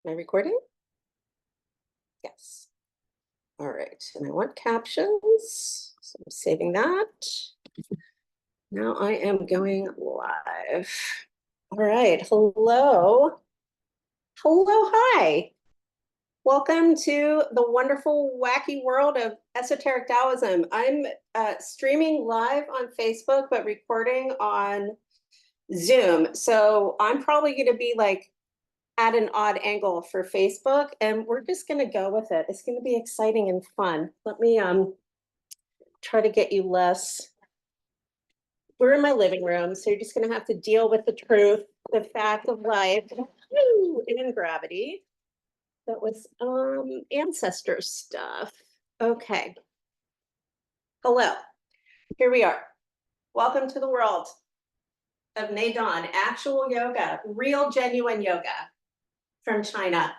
Am I recording? Yes. All right, and I want captions, so I'm saving that. Now I am going live. All right, hello. Hello, hi. Welcome to the wonderful, wacky world of esoteric Taoism. I'm streaming live on Facebook, but recording on Zoom. So I'm probably going to be like at an odd angle for Facebook, and we're just going to go with it. It's going to be exciting and fun. Let me try to get you less. We're in my living room, so you're just going to have to deal with the truth, the fact of life, and gravity. That was ancestor stuff. Okay. Hello. Here we are. Welcome to the world of Neijing, actual yoga, real genuine yoga from China.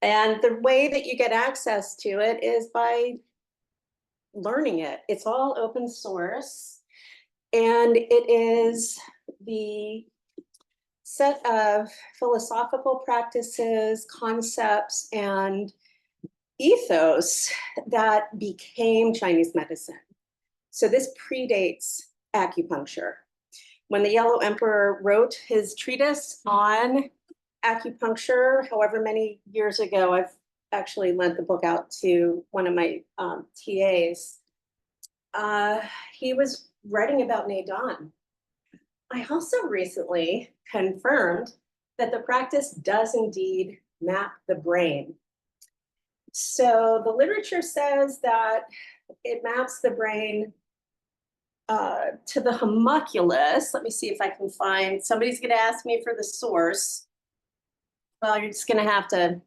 And the way that you get access to it is by learning it. It's all open source, and it is the set of philosophical practices, concepts, and ethos that became Chinese medicine. So this predates acupuncture. When the Yellow Emperor wrote his treatise on acupuncture, however many years ago, I've actually lent the book out to one of my TAs. He was writing about Neijing. I also recently confirmed that the practice does indeed map the brain. So the literature says that it maps the brain to the homunculus. Let me see if I can find, somebody's going to ask me for the source. Well, you're just going to have to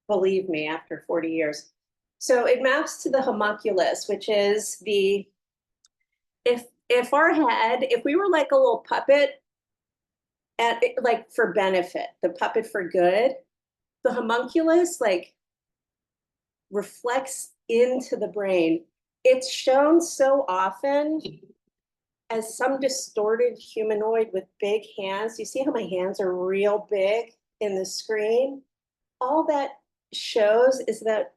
believe me after 40 years. So it maps to the homunculus, which is the, if our head, if we were like a little puppet, at like for benefit, the puppet for good, the homunculus like reflects into the brain. It's shown so often as some distorted humanoid with big hands. You see how my hands are real big in the screen? All that shows is that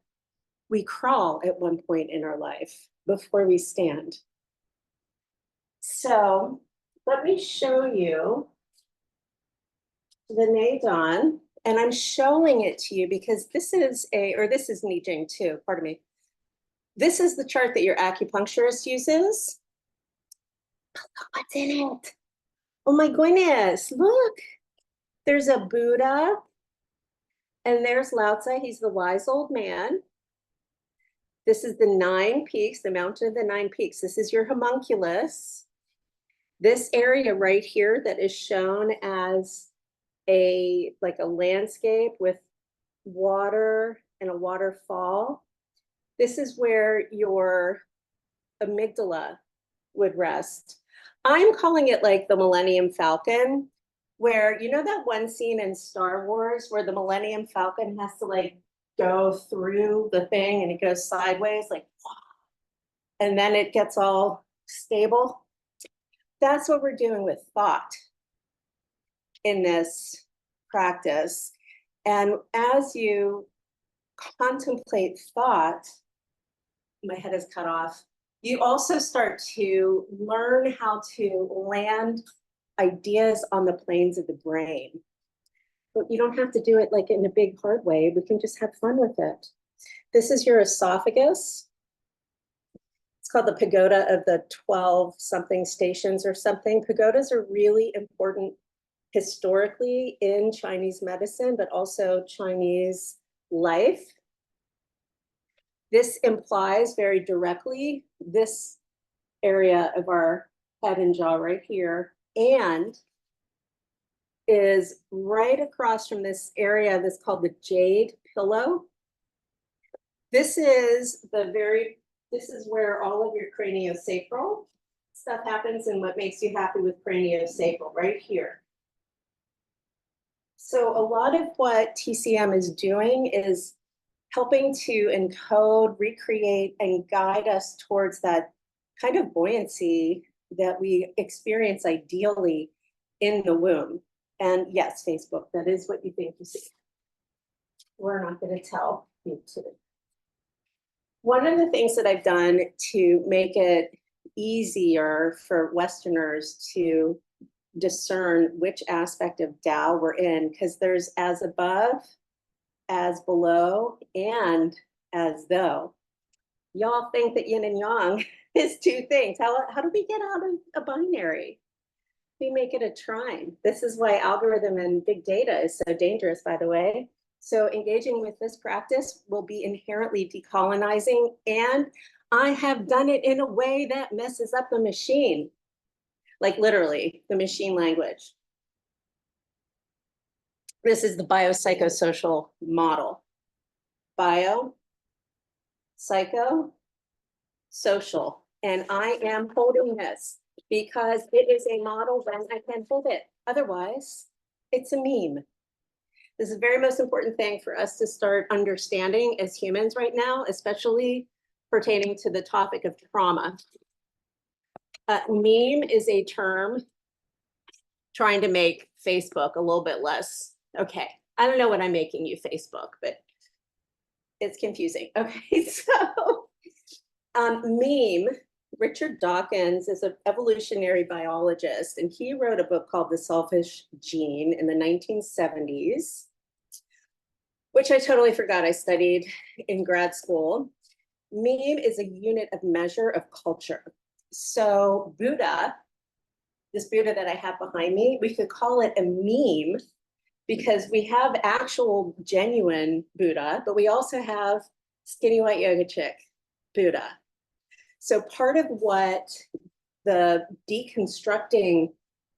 we crawl at one point in our life before we stand. So let me show you the Neijing, and I'm showing it to you because this is this is Neijing too, pardon me. This is the chart that your acupuncturist uses. Look what's in it. Oh my goodness, look. There's a Buddha, and there's Lao Tzu, he's the wise old man. This is the 9 peaks, the mountain of the 9 peaks. This is your homunculus. This area right here that is shown as like a landscape with water and a waterfall. This is where your amygdala would rest. I'm calling it like the Millennium Falcon, where, you know that one scene in Star Wars where the Millennium Falcon has to like go through the thing and it goes sideways, like, and then it gets all stable? That's what we're doing with thought in this practice. And as you contemplate thought, my head is cut off, you also start to learn how to land ideas on the planes of the brain. But you don't have to do it like in a big hard way. We can just have fun with it. This is your esophagus. It's called the pagoda of the 12 something stations or something. Pagodas are really important historically in Chinese medicine, but also Chinese life. This implies very directly this area of our head and jaw right here, and is right across from this area that's called the jade pillow. This is where all of your craniosacral stuff happens and what makes you happy with craniosacral, right here. So a lot of what TCM is doing is helping to encode, recreate, and guide us towards that kind of buoyancy that we experience ideally in the womb. And yes, Facebook, that is what you think you see. we're not going to tell YouTube. One of the things that I've done to make it easier for Westerners to discern which aspect of Tao we're in, because there's as above, as below, and as though. Y'all think that yin and yang is two things. How do we get out of a binary? We make it a trine. This is why algorithm and big data is so dangerous, by the way. So engaging with this practice will be inherently decolonizing, and I have done it in a way that messes up the machine, like literally the machine language. This is the BioPsychoSocial model. Bio, psycho, social. And I am holding this because it is a model when I can hold it. Otherwise, it's a meme. This is the very most important thing for us to start understanding as humans right now, especially pertaining to the topic of trauma. Meme is a term trying to make Facebook a little bit less, okay, I don't know what I'm making you Facebook, but it's confusing. Okay, so meme, Richard Dawkins is an evolutionary biologist, and he wrote a book called The Selfish Gene in the 1970s, which I totally forgot I studied in grad school. Meme is a unit of measure of culture. So Buddha, this Buddha that I have behind me, we could call it a meme because we have actual genuine Buddha, but we also have skinny white yoga chick Buddha. So part of what the deconstructing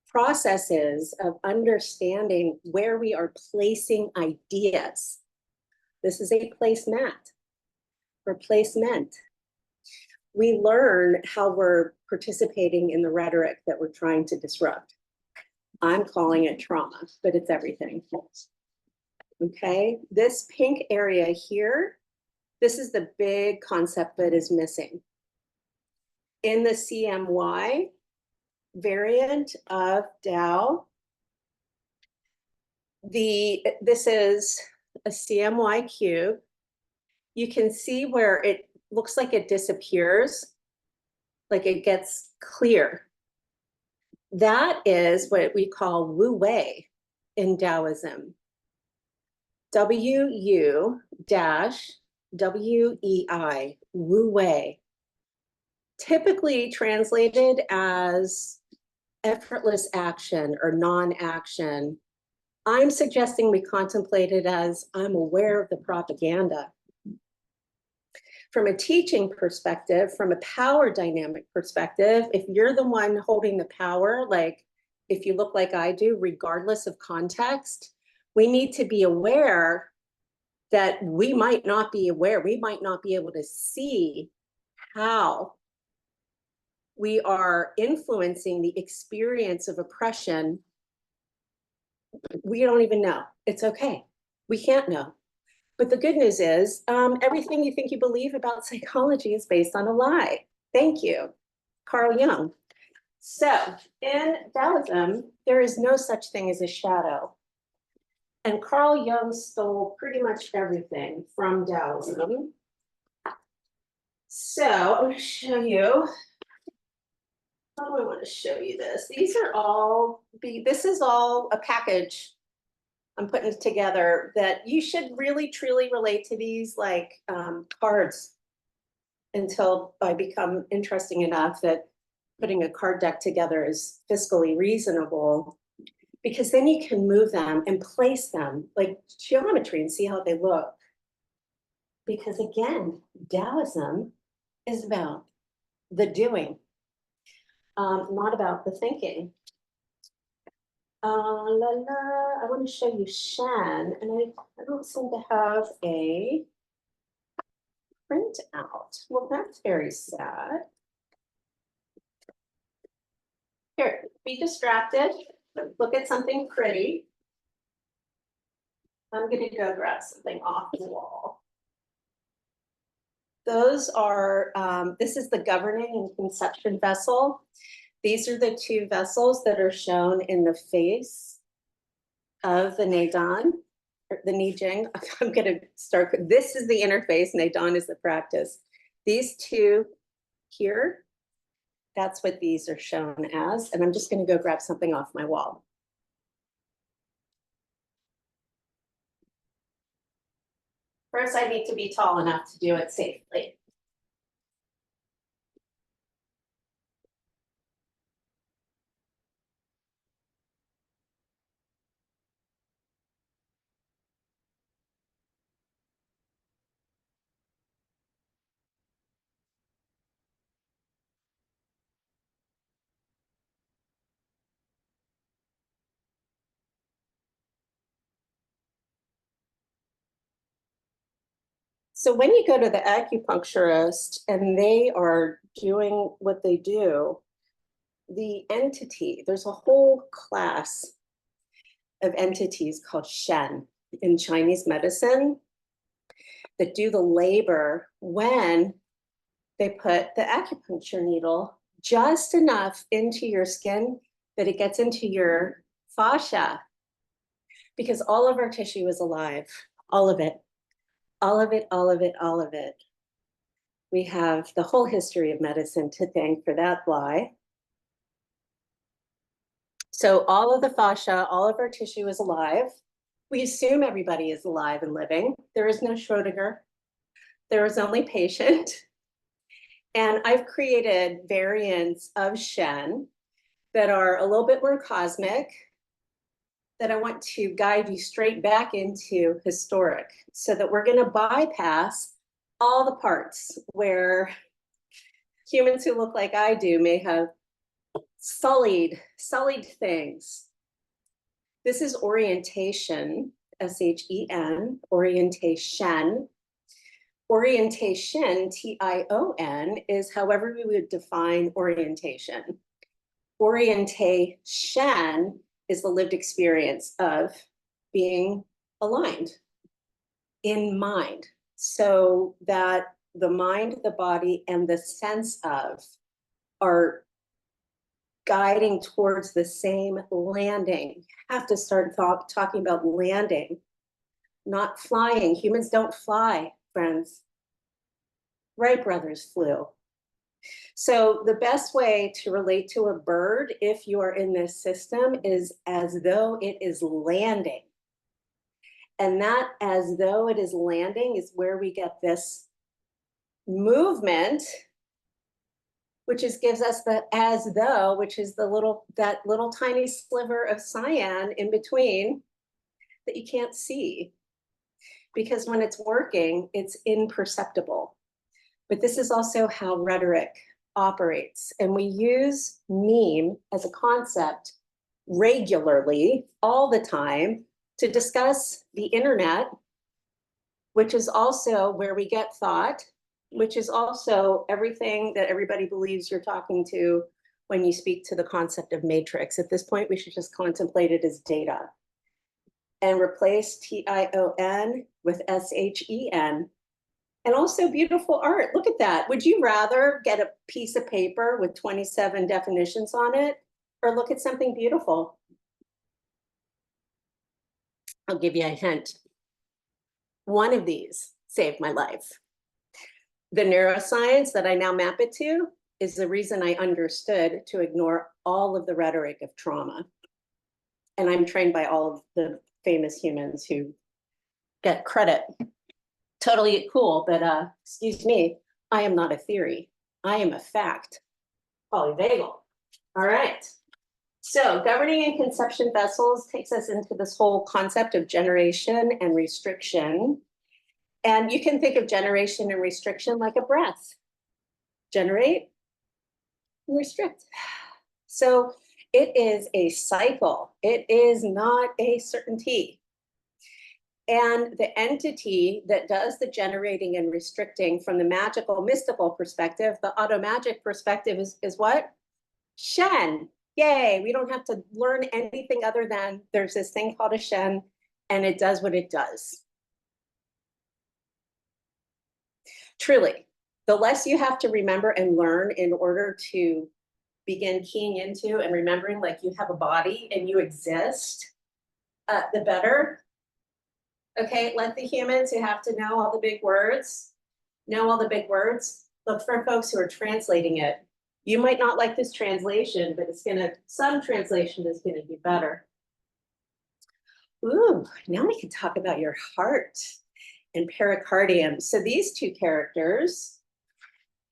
process is of understanding where we are placing ideas. This is a placemat or placement. We learn how we're participating in the rhetoric that we're trying to disrupt. I'm calling it trauma, but it's everything. Okay, this pink area here, this is the big concept that is missing. In the CMY variant of Tao, this is a CMY cube. You can see where it looks like it disappears, like it gets clear. That is what we call Wu Wei in Taoism. W-U-W-E-I, Wu Wei. Typically translated as effortless action or non-action. I'm suggesting we contemplate it as I'm aware of the propaganda. From a teaching perspective, from a power dynamic perspective, if you're the one holding the power, like if you look like I do, regardless of context, we need to be aware that we might not be aware, we might not be able to see how we are influencing the experience of oppression. We don't even know. It's okay. We can't know. But the good news is everything you think you believe about psychology is based on a lie. Thank you, Carl Jung. So in Taoism, there is no such thing as a shadow. And Carl Jung stole pretty much everything from Taoism. So I'm going to show you. How do I want to show you this? These are all, this is all a package I'm putting together that you should really truly relate to these like cards until I become interesting enough that putting a card deck together is fiscally reasonable, because then you can move them and place them like geometry and see how they look. Because again, Taoism is about the doing, not about the thinking. I want to show you Shan, and I don't seem to have a printout. Well, that's very sad. Here, be distracted. Look at something pretty. I'm going to go grab something off the wall. Those are, this is the governing and conception vessel. These are the two vessels that are shown in the face of the Neijing. the Neijing. I'm going to start. This is the interface, Neidon is the practice. These two here, that's what these are shown as. And I'm just going to go grab something off my wall. First, I need to be tall enough to do it safely. So when you go to the acupuncturist and they are doing what they do, the entity, there's a whole class of entities called Shen in Chinese medicine that do the labor when they put the acupuncture needle just enough into your skin that it gets into your fascia, because all of our tissue is alive, all of it, all of it, all of it, all of it. We have the whole history of medicine to thank for that lie. So all of the fascia, all of our tissue is alive. We assume everybody is alive and living. There is no Schrodinger. There is only patient. And I've created variants of Shen that are a little bit more cosmic, that I want to guide you straight back into historic, so that we're going to bypass all the parts where humans who look like I do may have sullied things. This is orientation, S-H-E-N, orientation. Orientation, T-I-O-N, is however we would define orientation. Orientation is the lived experience of being aligned in mind, so that the mind, the body, and the sense of are guiding towards the same landing. You have to start talking about landing, not flying. Humans don't fly, friends. Wright brothers flew. So the best way to relate to a bird, if you are in this system, is as though it is landing. And that as though it is landing is where we get this movement, which gives us the as though, which is that little tiny sliver of cyan in between that you can't see. Because when it's working, it's imperceptible. But this is also how rhetoric operates. And we use meme as a concept regularly, all the time, to discuss the internet, which is also where we get thought, which is also everything that everybody believes you're talking to when you speak to the concept of matrix. At this point, we should just contemplate it as data and replace T-I-O-N with S-H-E-N. And also beautiful art. Look at that. Would you rather get a piece of paper with 27 definitions on it, or look at something beautiful? I'll give you a hint. One of these saved my life. The neuroscience that I now map it to is the reason I understood to ignore all of the rhetoric of trauma. And I'm trained by all of the famous humans who get credit. Totally cool, but excuse me, I am not a theory. I am a fact. Polyvagal. All right. So governing and conception vessels takes us into this whole concept of generation and restriction. And you can think of generation and restriction like a breath. Generate and restrict. So it is a cycle. It is not a certainty. And the entity that does the generating and restricting from the magical, mystical perspective, the automagic perspective is what? Shen. Yay, we don't have to learn anything other than there's this thing called a Shen, and it does what it does. Truly, the less you have to remember and learn in order to begin keying into and remembering like you have a body and you exist, the better. Okay, let the humans who have to know all the big words know all the big words. Look for folks who are translating it. You might not like this translation, but some translation is gonna be better. Ooh, now we can talk about your heart and pericardium. So these two characters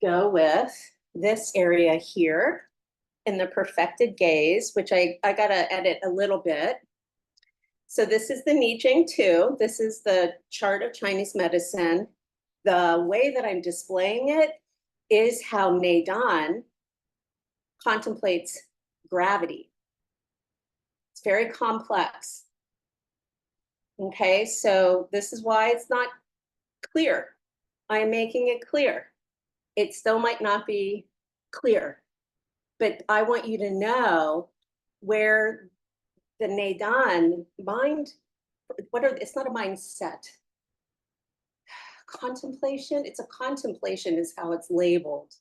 go with this area here in the perfected gaze, which I gotta edit a little bit. So this is the Neijing 2. This is the chart of Chinese medicine. The way that I'm displaying it is how Neidan contemplates gravity. It's very complex. Okay, so this is why it's not clear. I am making it clear. It still might not be clear, but I want you to know where the Neidan mind, it's not a mindset. Contemplation, it's a contemplation is how it's labeled.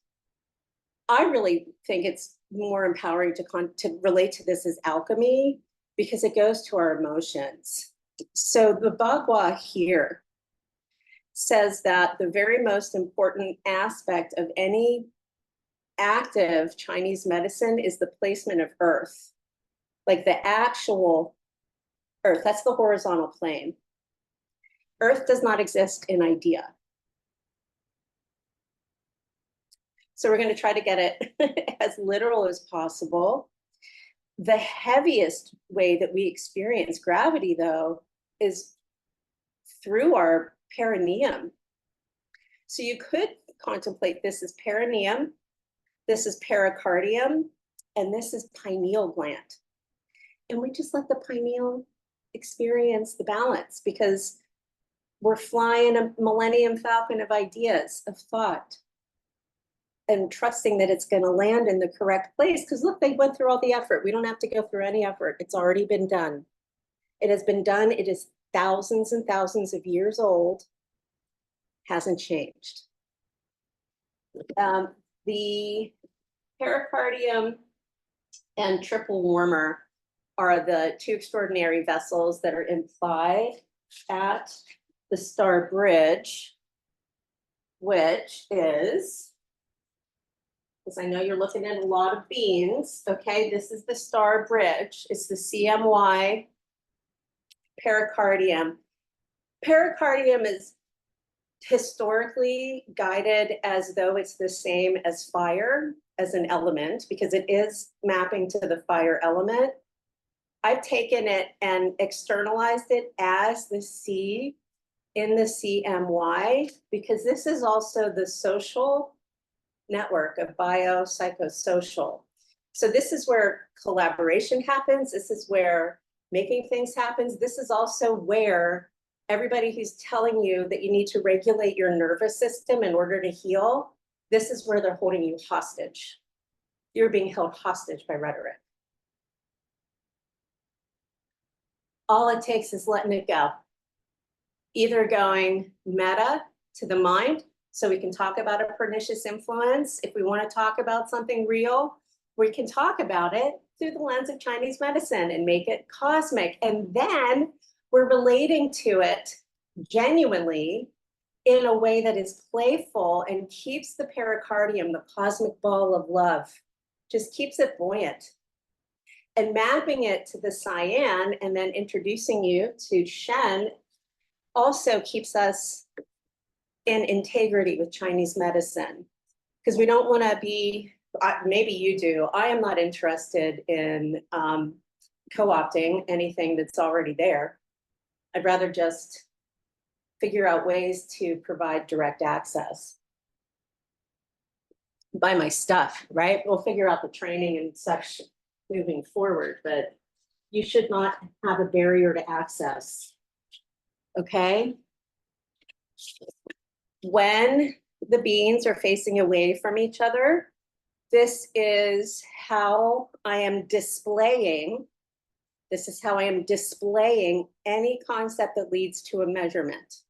I really think it's more empowering to relate to this as alchemy because it goes to our emotions. So the Bagua here says that the very most important aspect of any active Chinese medicine is the placement of earth, like the actual earth. That's the horizontal plane. Earth does not exist in idea. So we're going to try to get it as literal as possible. The heaviest way that we experience gravity, though, is through our perineum. So you could contemplate this as perineum, this is pericardium, and this is pineal gland. And we just let the pineal experience the balance because we're flying a Millennium Falcon of ideas, of thought, and trusting that it's going to land in the correct place. Because look, they went through all the effort. We don't have to go through any effort. It's already been done. It has been done. It is thousands and thousands of years old. Hasn't changed. The pericardium and triple warmer are the two extraordinary vessels that are implied at the Star Bridge, which is, because I know you're looking at a lot of beans, okay, this is the Star Bridge. It's the CMY pericardium. Pericardium is historically guided as though it's the same as fire, as an element, because it is mapping to the fire element. I've taken it and externalized it as the C in the CMY, because this is also the social network of BioPsychoSocial. So this is where collaboration happens. This is where making things happens. This is also where everybody who's telling you that you need to regulate your nervous system in order to heal, this is where they're holding you hostage. You're being held hostage by rhetoric. All it takes is letting it go. Either going meta to the mind, so we can talk about a pernicious influence. If we want to talk about something real, we can talk about it through the lens of Chinese medicine and make it cosmic. And then we're relating to it genuinely in a way that is playful and keeps the pericardium, the cosmic ball of love, just keeps it buoyant. And mapping it to the cyan and then introducing you to Shen also keeps us in integrity with Chinese medicine. Because we don't want to be, maybe you do, I am not interested in co-opting anything that's already there. I'd rather just figure out ways to provide direct access. Buy my stuff, right? We'll figure out the training and such moving forward, but you should not have a barrier to access. Okay? When the beings are facing away from each other, this is how I am displaying, any concept that leads to a measurement.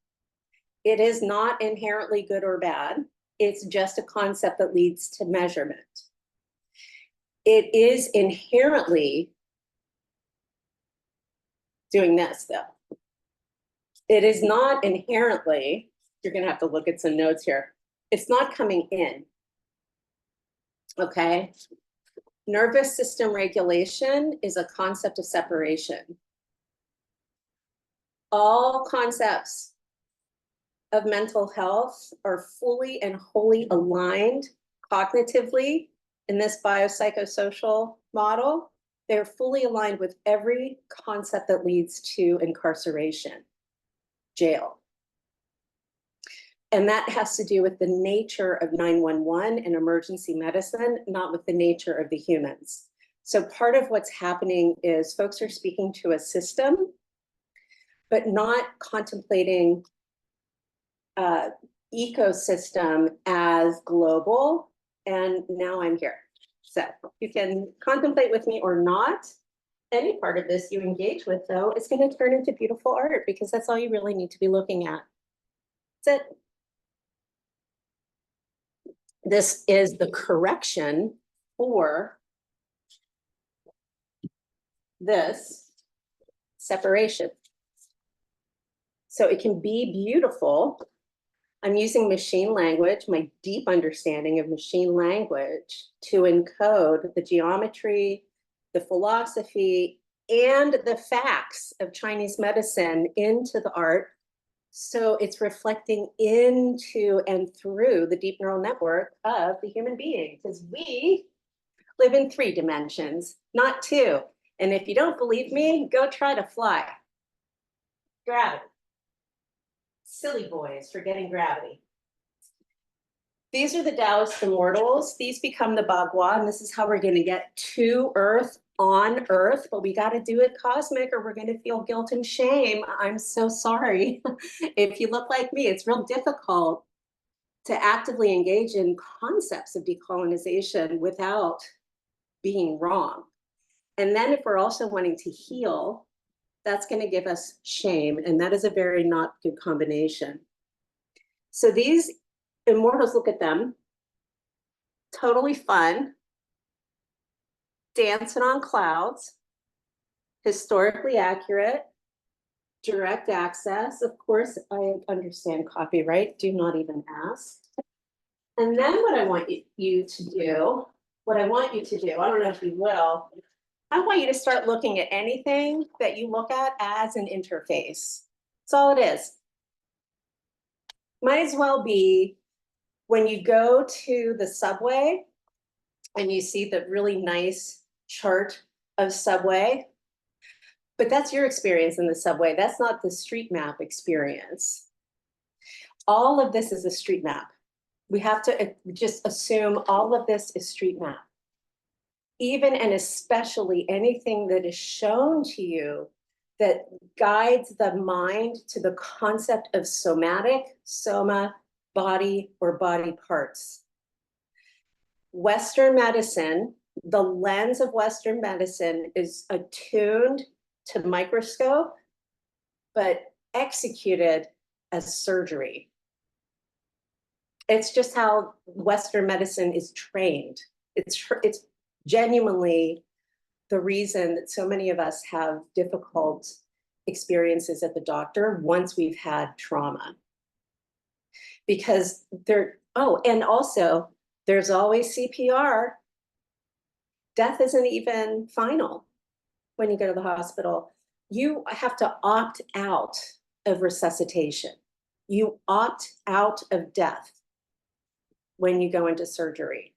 It is not inherently good or bad. It's just a concept that leads to measurement. It is inherently doing this, though. It is not inherently, you're going to have to look at some notes here. It's not coming in. Okay. Nervous system regulation is a concept of separation. All concepts of mental health are fully and wholly aligned cognitively in this biopsychosocial model. They're fully aligned with every concept that leads to incarceration, jail. And that has to do with the nature of 911 and emergency medicine, not with the nature of the humans. So part of what's happening is folks are speaking to a system, but not contemplating ecosystem as global. And now I'm here. So you can contemplate with me or not. Any part of this you engage with, though, is going to turn into beautiful art, because that's all you really need to be looking at. That's it. This is the correction for this separation. So it can be beautiful. I'm using machine language, my deep understanding of machine language, to encode the geometry, the philosophy, and the facts of Chinese medicine into the art. So it's reflecting into and through the deep neural network of the human being, because we live in 3 dimensions, not 2. And if you don't believe me, go try to fly. Gravity. Silly boys forgetting gravity. These are the Taoist immortals. These become the Bagua, and this is how we're going to get to Earth, on Earth, but we got to do it cosmic or we're going to feel guilt and shame. I'm so sorry. If you look like me, it's real difficult to actively engage in concepts of decolonization without being wrong. And then if we're also wanting to heal, that's going to give us shame, and that is a very not good combination. So these immortals, look at them, totally fun, dancing on clouds, historically accurate, direct access. Of course, I understand copyright, do not even ask. And then what I want you to do, I don't know if you will, I want you to start looking at anything that you look at as an interface. That's all it is. Might as well be when you go to the subway and you see the really nice chart of subway, but that's your experience in the subway. That's not the street map experience. All of this is a street map. We have to just assume all of this is street map. Even and especially anything that is shown to you that guides the mind to the concept of somatic, soma, body, or body parts. Western medicine, the lens of Western medicine is attuned to microscope, but executed as surgery. It's just how Western medicine is trained. It's genuinely the reason that so many of us have difficult experiences at the doctor once we've had trauma. Because and also there's always CPR. Death isn't even final when you go to the hospital. You have to opt out of resuscitation. You opt out of death when you go into surgery.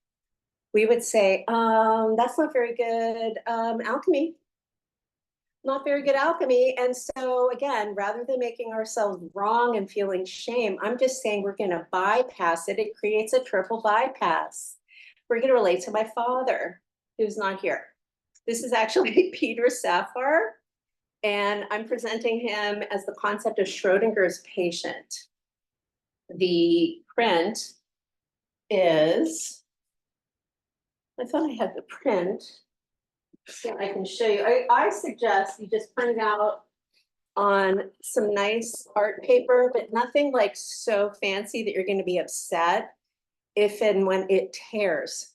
We would say, that's not very good alchemy. Not very good alchemy. And so again, rather than making ourselves wrong and feeling shame, I'm just saying we're going to bypass it. It creates a triple bypass. We're going to relate to my father, who's not here. This is actually Peter Safar, and I'm presenting him as the concept of Schrodinger's patient. The print is, I thought I had the print, so I can show you. I suggest you just print it out on some nice art paper, but nothing like so fancy that you're going to be upset if and when it tears.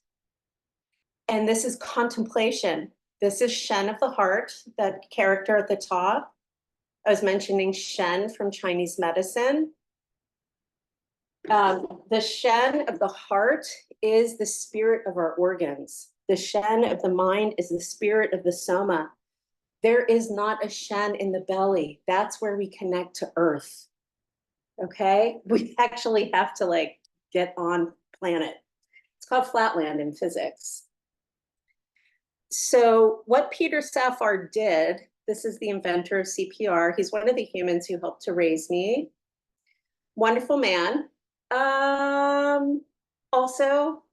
And this is contemplation. This is Shen of the heart, that character at the top. I was mentioning Shen from Chinese medicine. The Shen of the heart is the spirit of our organs. The Shen of the mind is the spirit of the soma. There is not a Shen in the belly. That's where we connect to earth. Okay? We actually have to like get on planet. It's called flatland in physics. So what Peter Safar did, this is the inventor of CPR. He's one of the humans who helped to raise me. Wonderful man. Also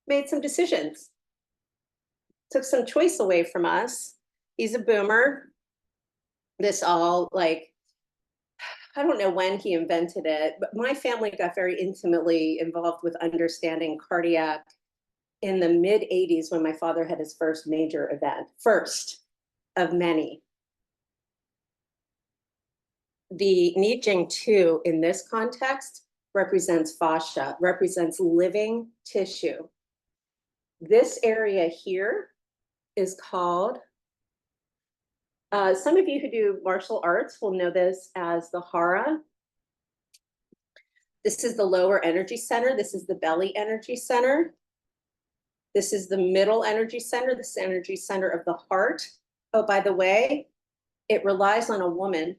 made some decisions. Took some choice away from us. He's a boomer. This all like, I don't know when he invented it, but my family got very intimately involved with understanding cardiac in the mid 80s when my father had his first major event, first of many. The Neijing 2 in this context represents fascia, represents living tissue. This area here is called, some of you who do martial arts will know this as the hara. This is the lower energy center. This is the belly energy center. This is the middle energy center. This is the energy center of the heart. Oh, by the way, it relies on a woman,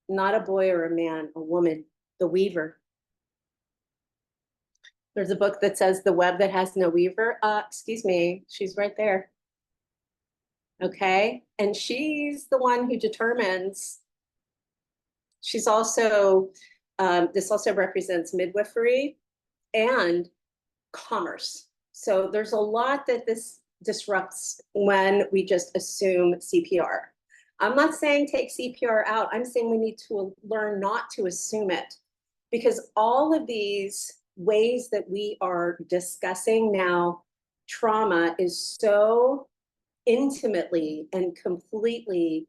not a boy or a man, a woman, the weaver. There's a book that says the web that has no weaver. Excuse me, she's right there. Okay, and she's the one who determines. She's also, this also represents midwifery and commerce. So there's a lot that this disrupts when we just assume CPR. I'm not saying take CPR out. I'm saying we need to learn not to assume it, because all of these ways that we are discussing now, trauma is so intimately and completely,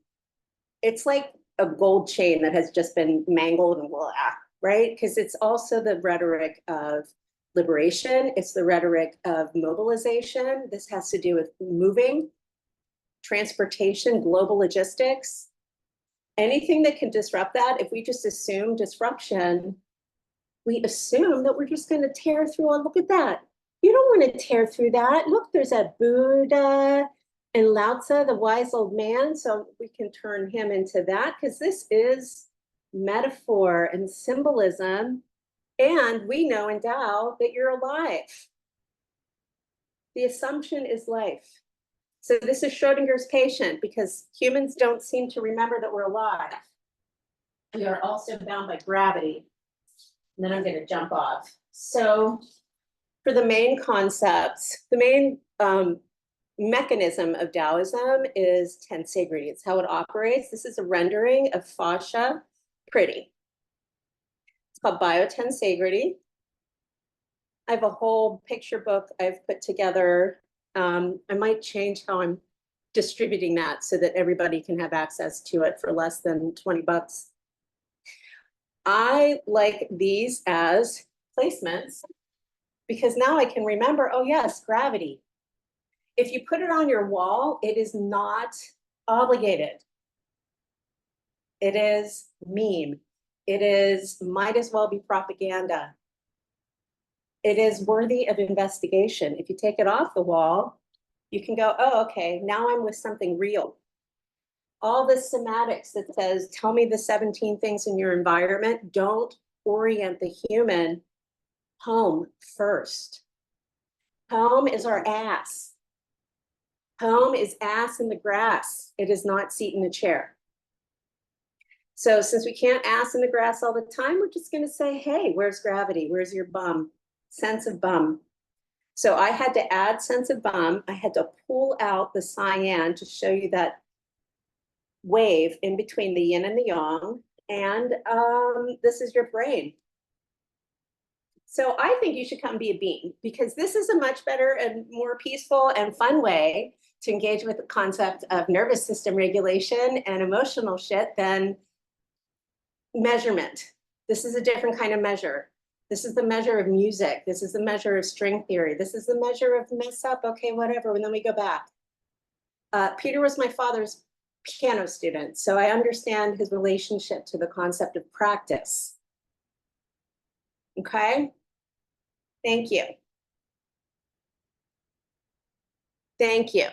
it's like a gold chain that has just been mangled and blah, right? Because it's also the rhetoric of liberation. It's the rhetoric of mobilization. This has to do with moving, transportation, global logistics, anything that can disrupt that. If we just assume disruption, we assume that we're just going to tear through. Oh, look at that. You don't want to tear through that. Look, there's a Buddha and Lao Tzu, the wise old man. So we can turn him into that, because this is metaphor and symbolism. And we know in Tao that you're alive. The assumption is life. So this is Schrodinger's patient, because humans don't seem to remember that we're alive. We are also bound by gravity. And then I'm going to jump off. So for the main concepts, the main mechanism of Taoism is tensegrity. It's how it operates. This is a rendering of fascia, pretty. It's called biotensegrity. I have a whole picture book I've put together. I might change how I'm distributing that so that everybody can have access to it for less than 20 bucks. I like these as placements because now I can remember, oh yes, gravity. If you put it on your wall, it is not obligated. It is meme. It is, might as well be propaganda. It is worthy of investigation. If you take it off the wall, you can go, oh, okay, now I'm with something real. All the somatics that says, tell me the 17 things in your environment, don't orient the human. Home first. Home is our ass. Home is ass in the grass. It is not seat in the chair. So since we can't ass in the grass all the time, we're just going to say, hey, where's gravity? Where's your bum? Sense of bum. So I had to add sense of bum. I had to pull out the cyan to show you that wave in between the yin and the yang. And this is your brain. So I think you should come be a being, because this is a much better and more peaceful and fun way to engage with the concept of nervous system regulation and emotional shit than measurement. This is a different kind of measure. This is the measure of music. This is the measure of string theory. This is the measure of mess up, okay, whatever, and then we go back. Peter was my father's piano student, so I understand his relationship to the concept of practice. Okay? Thank you. Thank you.